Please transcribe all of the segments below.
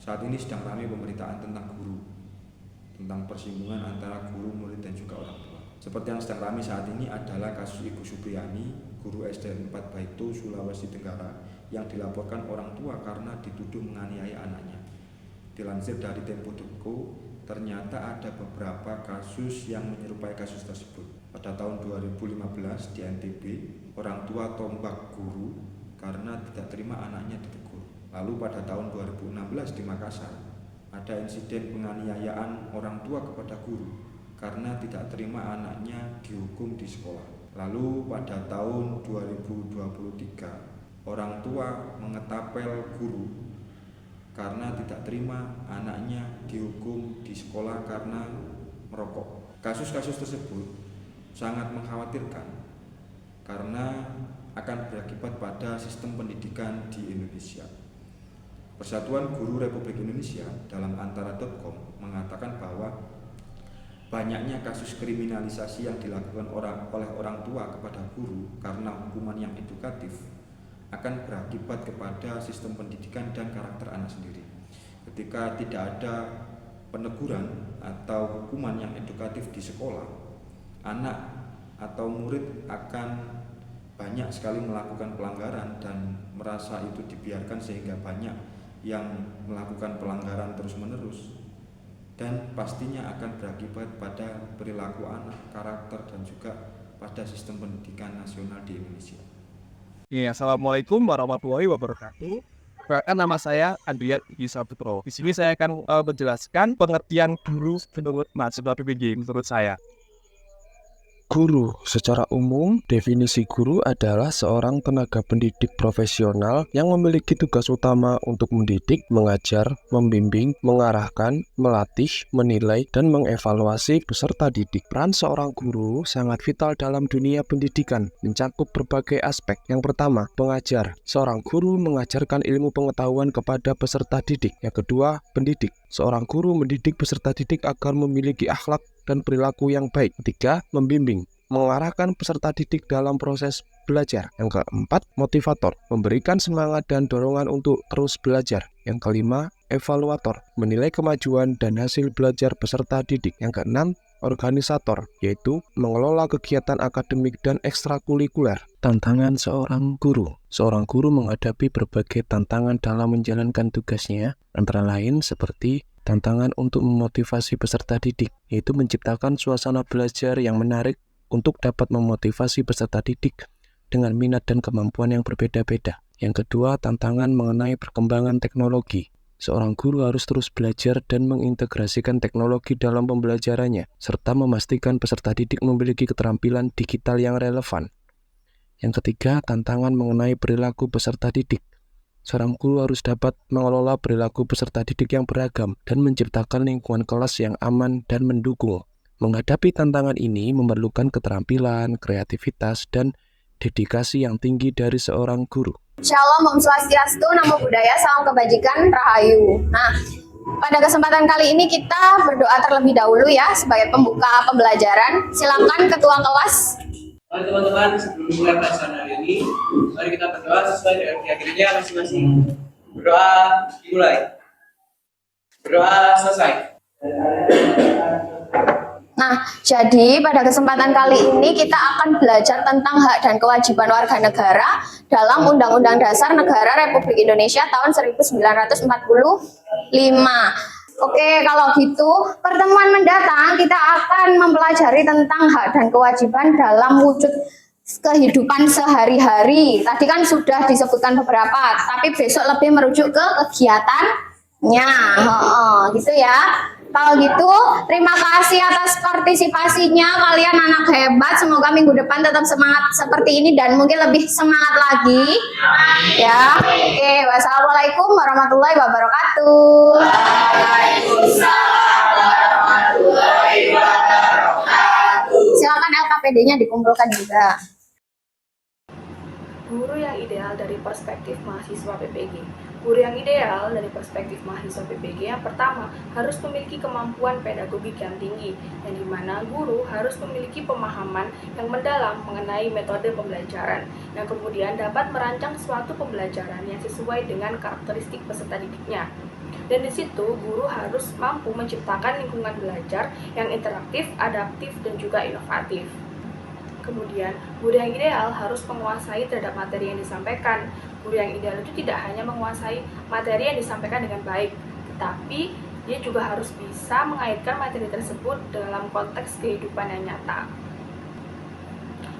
Saat ini sedang ramai pemberitaan tentang guru, tentang persinggungan antara guru, murid, dan juga orang tua. Seperti yang sedang ramai saat ini adalah kasus Ibu Supriyani, guru SD 4 Baitu, Sulawesi Tenggara, yang dilaporkan orang tua karena dituduh menganiaya anaknya. Dilansir dari Tempo.co, ternyata ada beberapa kasus yang menyerupai kasus tersebut. Pada tahun 2015 di NTB, orang tua tombak guru karena tidak terima anaknya ditegur. Lalu pada tahun 2016 di Makassar, ada insiden penganiayaan orang tua kepada guru karena tidak terima anaknya dihukum di sekolah. Lalu pada tahun 2023, orang tua mengetapel guru karena tidak terima anaknya dihukum di sekolah karena merokok. Kasus-kasus tersebut sangat mengkhawatirkan karena akan berakibat pada sistem pendidikan di Indonesia. Persatuan Guru Republik Indonesia dalam antara.com mengatakan bahwa banyaknya kasus kriminalisasi yang dilakukan oleh orang tua kepada guru karena hukuman yang edukatif akan berakibat kepada sistem pendidikan dan karakter anak sendiri. Ketika tidak ada peneguran atau hukuman yang edukatif di sekolah, anak atau murid akan banyak sekali melakukan pelanggaran dan merasa itu dibiarkan sehingga banyak yang melakukan pelanggaran terus-menerus, dan pastinya akan berakibat pada perilaku anak, karakter, dan juga pada sistem pendidikan nasional di Indonesia. Ya, Assalamualaikum warahmatullahi wabarakatuh. Perkenalkan, nama saya Andrian Isa Putro. Di sini saya akan menjelaskan pengertian guru menurut mahasiswa PPG menurut saya. Guru, secara umum, definisi guru adalah seorang tenaga pendidik profesional yang memiliki tugas utama untuk mendidik, mengajar, membimbing, mengarahkan, melatih, menilai, dan mengevaluasi peserta didik. Peran seorang guru sangat vital dalam dunia pendidikan, mencakup berbagai aspek. Yang pertama, pengajar. Seorang guru mengajarkan ilmu pengetahuan kepada peserta didik. Yang kedua, pendidik. Seorang guru mendidik peserta didik agar memiliki akhlak dan perilaku yang baik. Ketiga, membimbing, mengarahkan peserta didik dalam proses belajar. Yang keempat, motivator, memberikan semangat dan dorongan untuk terus belajar. Yang kelima, evaluator, menilai kemajuan dan hasil belajar peserta didik. Yang keenam, organisator, yaitu mengelola kegiatan akademik dan ekstrakurikuler. Tantangan seorang guru. Seorang guru menghadapi berbagai tantangan dalam menjalankan tugasnya, antara lain seperti tantangan untuk memotivasi peserta didik, yaitu menciptakan suasana belajar yang menarik untuk dapat memotivasi peserta didik dengan minat dan kemampuan yang berbeda-beda. Yang kedua, tantangan mengenai perkembangan teknologi. Seorang guru harus terus belajar dan mengintegrasikan teknologi dalam pembelajarannya, serta memastikan peserta didik memiliki keterampilan digital yang relevan. Yang ketiga, tantangan mengenai perilaku peserta didik. Seorang guru harus dapat mengelola perilaku peserta didik yang beragam dan menciptakan lingkungan kelas yang aman dan mendukung. Menghadapi tantangan ini memerlukan keterampilan, kreativitas, dan dedikasi yang tinggi dari seorang guru. Shalom, Om Swastiastu, Namo Buddhaya, salam kebajikan, Rahayu. Nah, pada kesempatan kali ini kita berdoa terlebih dahulu ya sebagai pembuka pembelajaran. Silakan ketua kelas. Mari teman-teman, sebelum mulai pelajaran hari ini, mari kita berdoa sesuai dengan keyakinannya masing-masing. Berdoa dimulai. Berdoa selesai. Nah, jadi pada kesempatan kali ini kita akan belajar tentang hak dan kewajiban warga negara dalam Undang-Undang Dasar Negara Republik Indonesia tahun 1945. Oke, kalau gitu pertemuan mendatang kita akan mempelajari tentang hak dan kewajiban dalam wujud kehidupan sehari-hari. Tadi kan sudah disebutkan beberapa, tapi besok lebih merujuk ke kegiatannya. Gitu ya. Kalau gitu, terima kasih atas partisipasinya kalian anak hebat. Semoga minggu depan tetap semangat seperti ini dan mungkin lebih semangat lagi. Ya, oke. Wassalamualaikum warahmatullahi wabarakatuh. Waalaikumsalam warahmatullahi wabarakatuh. Silakan LKPD-nya dikumpulkan juga. Guru yang ideal dari perspektif mahasiswa PPG. Guru yang ideal dari perspektif mahasiswa PPG yang pertama harus memiliki kemampuan pedagogik yang tinggi, yang dimana guru harus memiliki pemahaman yang mendalam mengenai metode pembelajaran, yang kemudian dapat merancang suatu pembelajaran yang sesuai dengan karakteristik peserta didiknya. Dan di situ guru harus mampu menciptakan lingkungan belajar yang interaktif, adaptif, dan juga inovatif. Kemudian, guru yang ideal harus menguasai terhadap materi yang disampaikan. Guru yang ideal itu tidak hanya menguasai materi yang disampaikan dengan baik, tetapi dia juga harus bisa mengaitkan materi tersebut dalam konteks kehidupan yang nyata.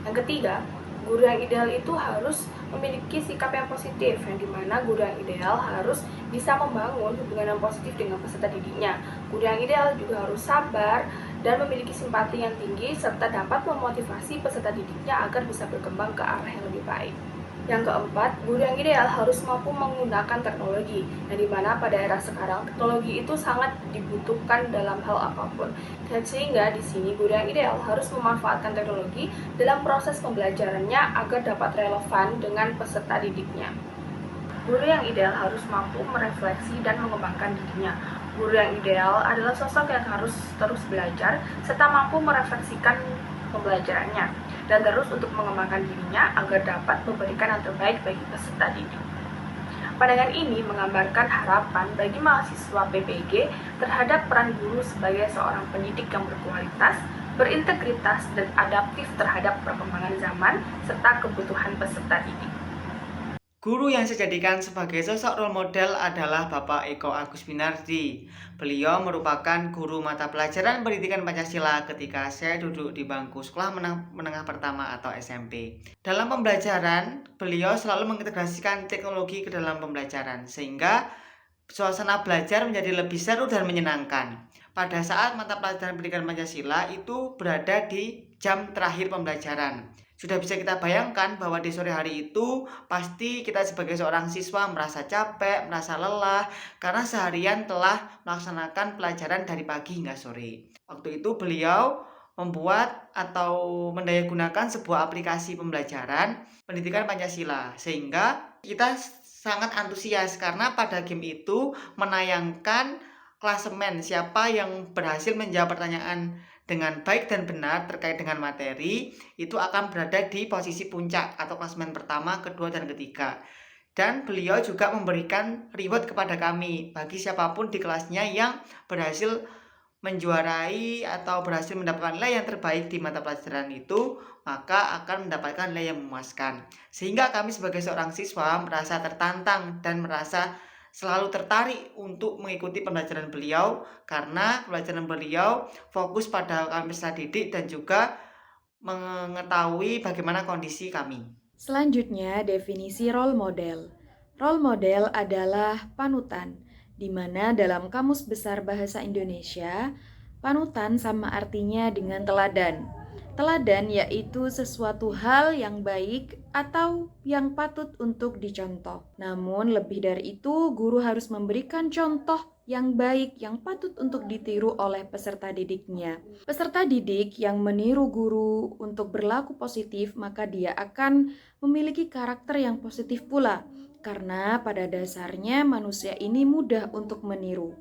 Yang ketiga, guru yang ideal itu harus memiliki sikap yang positif, yang dimana guru yang ideal harus bisa membangun hubungan yang positif dengan peserta didiknya. Guru yang ideal juga harus sabar dan memiliki simpati yang tinggi, serta dapat memotivasi peserta didiknya agar bisa berkembang ke arah yang lebih baik. Yang keempat, guru yang ideal harus mampu menggunakan teknologi, yang dimana pada era sekarang teknologi itu sangat dibutuhkan dalam hal apapun. Dan sehingga di sini guru yang ideal harus memanfaatkan teknologi dalam proses pembelajarannya agar dapat relevan dengan peserta didiknya. Guru yang ideal harus mampu merefleksi dan mengembangkan dirinya. Guru yang ideal adalah sosok yang harus terus belajar serta mampu merefleksikan pembelajarannya dan terus untuk mengembangkan dirinya agar dapat memberikan yang terbaik bagi peserta didik. Pandangan ini menggambarkan harapan bagi mahasiswa PPG terhadap peran guru sebagai seorang pendidik yang berkualitas, berintegritas, dan adaptif terhadap perkembangan zaman serta kebutuhan peserta didik. Guru yang saya jadikan sebagai sosok role model adalah Bapak Eko Agus Winardi. Beliau merupakan guru mata pelajaran pendidikan Pancasila ketika saya duduk di bangku sekolah menengah pertama atau SMP. Dalam pembelajaran, beliau selalu mengintegrasikan teknologi ke dalam pembelajaran, sehingga suasana belajar menjadi lebih seru dan menyenangkan. Pada saat mata pelajaran pendidikan Pancasila itu berada di jam terakhir pembelajaran. Sudah bisa kita bayangkan bahwa di sore hari itu pasti kita sebagai seorang siswa merasa capek, merasa lelah karena seharian telah melaksanakan pelajaran dari pagi hingga sore. Waktu itu beliau membuat atau mendayagunakan sebuah aplikasi pembelajaran pendidikan Pancasila, sehingga kita sangat antusias karena pada game itu menayangkan klasemen siapa yang berhasil menjawab pertanyaan dengan baik dan benar terkait dengan materi itu akan berada di posisi puncak atau klasemen pertama, kedua, dan ketiga. Dan beliau juga memberikan reward kepada kami bagi siapapun di kelasnya yang berhasil menjuarai atau berhasil mendapatkan nilai yang terbaik di mata pelajaran itu, maka akan mendapatkan nilai yang memuaskan. Sehingga kami sebagai seorang siswa merasa tertantang dan merasa selalu tertarik untuk mengikuti pembelajaran beliau karena pembelajaran beliau fokus pada kami peserta didik dan juga mengetahui bagaimana kondisi kami. Selanjutnya, definisi role model. Role model adalah panutan, di mana dalam Kamus Besar Bahasa Indonesia, panutan sama artinya dengan teladan. Teladan yaitu sesuatu hal yang baik atau yang patut untuk dicontoh. Namun lebih dari itu, guru harus memberikan contoh yang baik yang patut untuk ditiru oleh peserta didiknya. Peserta didik yang meniru guru untuk berlaku positif, maka dia akan memiliki karakter yang positif pula. Karena pada dasarnya manusia ini mudah untuk meniru.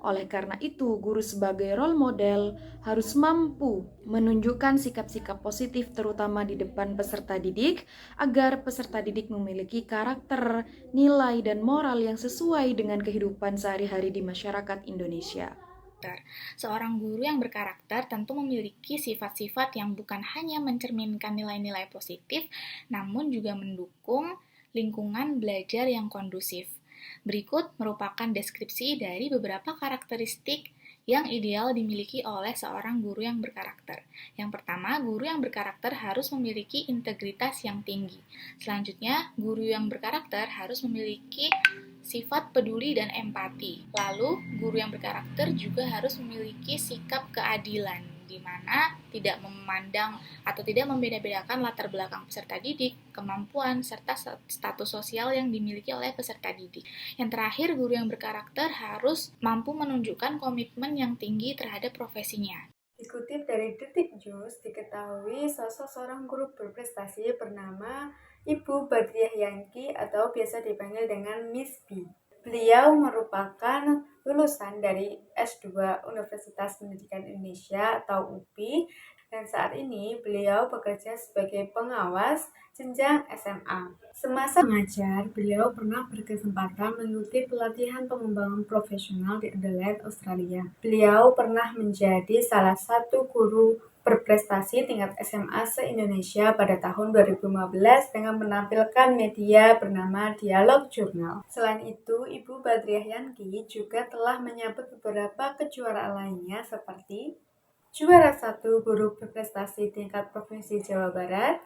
Oleh karena itu, guru sebagai role model harus mampu menunjukkan sikap-sikap positif terutama di depan peserta didik agar peserta didik memiliki karakter, nilai, dan moral yang sesuai dengan kehidupan sehari-hari di masyarakat Indonesia. Seorang guru yang berkarakter tentu memiliki sifat-sifat yang bukan hanya mencerminkan nilai-nilai positif, namun juga mendukung lingkungan belajar yang kondusif. Berikut merupakan deskripsi dari beberapa karakteristik yang ideal dimiliki oleh seorang guru yang berkarakter. Yang pertama, guru yang berkarakter harus memiliki integritas yang tinggi. Selanjutnya, guru yang berkarakter harus memiliki sifat peduli dan empati. Lalu, guru yang berkarakter juga harus memiliki sikap keadilan, di mana tidak memandang atau tidak membeda-bedakan latar belakang peserta didik, kemampuan, serta status sosial yang dimiliki oleh peserta didik. Yang terakhir, guru yang berkarakter harus mampu menunjukkan komitmen yang tinggi terhadap profesinya. Dikutip dari Detik News, diketahui sosok seorang guru berprestasi bernama Ibu Badriah Yangki atau biasa dipanggil dengan Miss B. Beliau merupakan lulusan dari S2 Universitas Pendidikan Indonesia atau UPI dan saat ini beliau bekerja sebagai pengawas jenjang SMA. Semasa mengajar, beliau pernah berkesempatan mengikuti pelatihan pengembangan profesional di Adelaide, Australia. Beliau pernah menjadi salah satu guru berprestasi tingkat SMA se-Indonesia pada tahun 2015 dengan menampilkan media bernama Dialog Jurnal. Selain itu, Ibu Badriah Yanki juga telah menyabet beberapa kejuaraan lainnya seperti juara 1 guru berprestasi tingkat Provinsi Jawa Barat,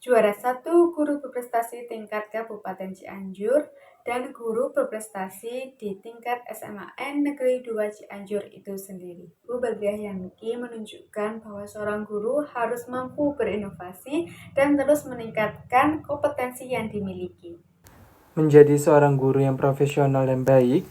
juara 1 guru berprestasi tingkat Kabupaten Cianjur, dan guru berprestasi di tingkat SMAN Negeri 2 Cianjur itu sendiri. Bu Badriah Yanki menunjukkan bahwa seorang guru harus mampu berinovasi dan terus meningkatkan kompetensi yang dimiliki. Menjadi seorang guru yang profesional dan baik,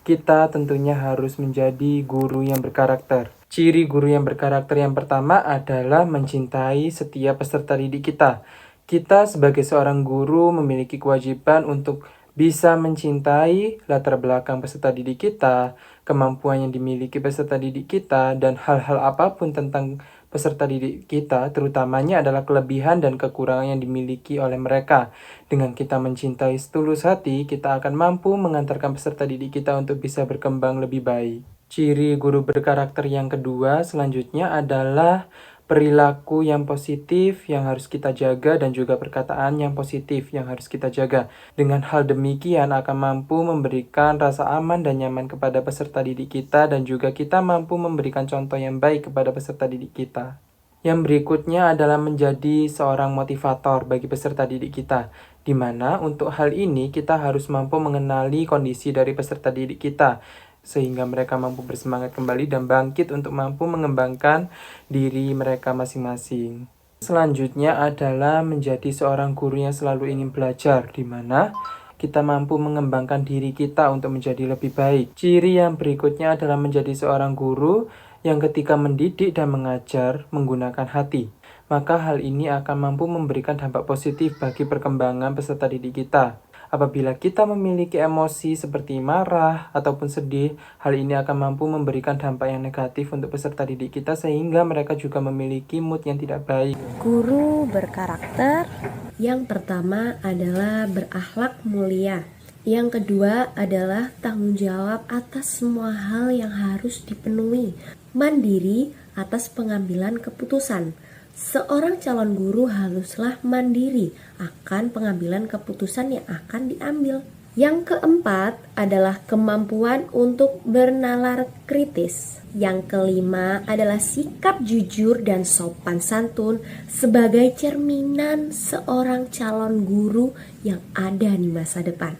kita tentunya harus menjadi guru yang berkarakter. Ciri guru yang berkarakter yang pertama adalah mencintai setiap peserta didik kita. Kita sebagai seorang guru memiliki kewajiban untuk bisa mencintai latar belakang peserta didik kita, kemampuan yang dimiliki peserta didik kita, dan hal-hal apapun tentang peserta didik kita, terutamanya adalah kelebihan dan kekurangan yang dimiliki oleh mereka. Dengan kita mencintai setulus hati, kita akan mampu mengantarkan peserta didik kita untuk bisa berkembang lebih baik. Ciri guru berkarakter yang kedua selanjutnya adalah perilaku yang positif yang harus kita jaga dan juga perkataan yang positif yang harus kita jaga. Dengan hal demikian akan mampu memberikan rasa aman dan nyaman kepada peserta didik kita dan juga kita mampu memberikan contoh yang baik kepada peserta didik kita. Yang berikutnya adalah menjadi seorang motivator bagi peserta didik kita, di mana untuk hal ini kita harus mampu mengenali kondisi dari peserta didik kita, sehingga mereka mampu bersemangat kembali dan bangkit untuk mampu mengembangkan diri mereka masing-masing. Selanjutnya adalah menjadi seorang guru yang selalu ingin belajar, di mana kita mampu mengembangkan diri kita untuk menjadi lebih baik. Ciri yang berikutnya adalah menjadi seorang guru yang ketika mendidik dan mengajar menggunakan hati. Maka hal ini akan mampu memberikan dampak positif bagi perkembangan peserta didik kita. Apabila kita memiliki emosi seperti marah ataupun sedih, hal ini akan mampu memberikan dampak yang negatif untuk peserta didik kita sehingga mereka juga memiliki mood yang tidak baik. Guru berkarakter yang pertama adalah berakhlak mulia. Yang kedua adalah tanggung jawab atas semua hal yang harus dipenuhi. Mandiri atas pengambilan keputusan. Seorang calon guru haruslah mandiri akan pengambilan keputusan yang akan diambil. Yang keempat adalah kemampuan untuk bernalar kritis. Yang kelima adalah sikap jujur dan sopan santun sebagai cerminan seorang calon guru yang ada di masa depan.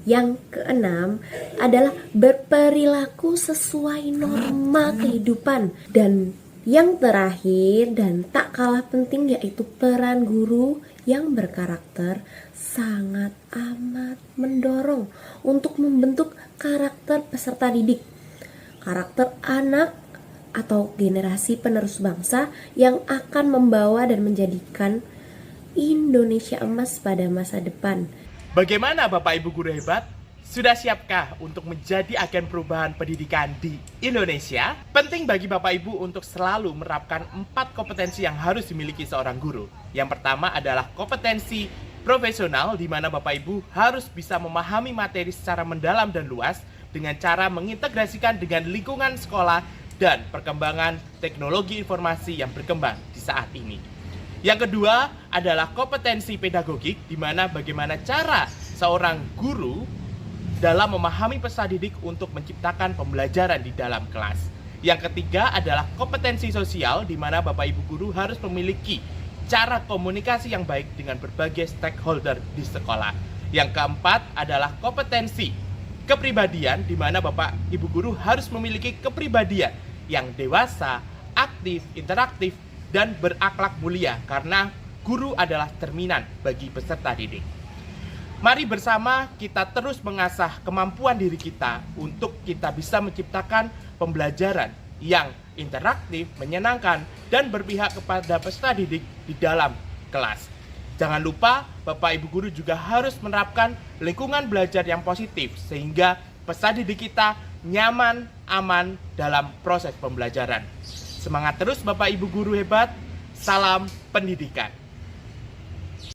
Yang keenam adalah berperilaku sesuai norma kehidupan. Dan yang terakhir dan tak kalah penting yaitu peran guru yang berkarakter sangat amat mendorong untuk membentuk karakter peserta didik, karakter anak atau generasi penerus bangsa yang akan membawa dan menjadikan Indonesia emas pada masa depan. Bagaimana Bapak Ibu guru hebat? Sudah siapkah untuk menjadi agen perubahan pendidikan di Indonesia? Penting bagi Bapak Ibu untuk selalu menerapkan 4 kompetensi yang harus dimiliki seorang guru. Yang pertama adalah kompetensi profesional, di mana Bapak Ibu harus bisa memahami materi secara mendalam dan luas dengan cara mengintegrasikan dengan lingkungan sekolah dan perkembangan teknologi informasi yang berkembang di saat ini. Yang kedua adalah kompetensi pedagogik, di mana bagaimana cara seorang guru dalam memahami peserta didik untuk menciptakan pembelajaran di dalam kelas. Yang ketiga adalah kompetensi sosial, di mana Bapak Ibu guru harus memiliki cara komunikasi yang baik dengan berbagai stakeholder di sekolah. Yang keempat adalah kompetensi kepribadian, di mana Bapak Ibu guru harus memiliki kepribadian yang dewasa, aktif, interaktif, dan berakhlak mulia, karena guru adalah cerminan bagi peserta didik. Mari bersama kita terus mengasah kemampuan diri kita untuk kita bisa menciptakan pembelajaran yang interaktif, menyenangkan, dan berpihak kepada peserta didik di dalam kelas. Jangan lupa, Bapak Ibu guru juga harus menerapkan lingkungan belajar yang positif sehingga peserta didik kita nyaman, aman dalam proses pembelajaran. Semangat terus Bapak Ibu guru hebat. Salam pendidikan.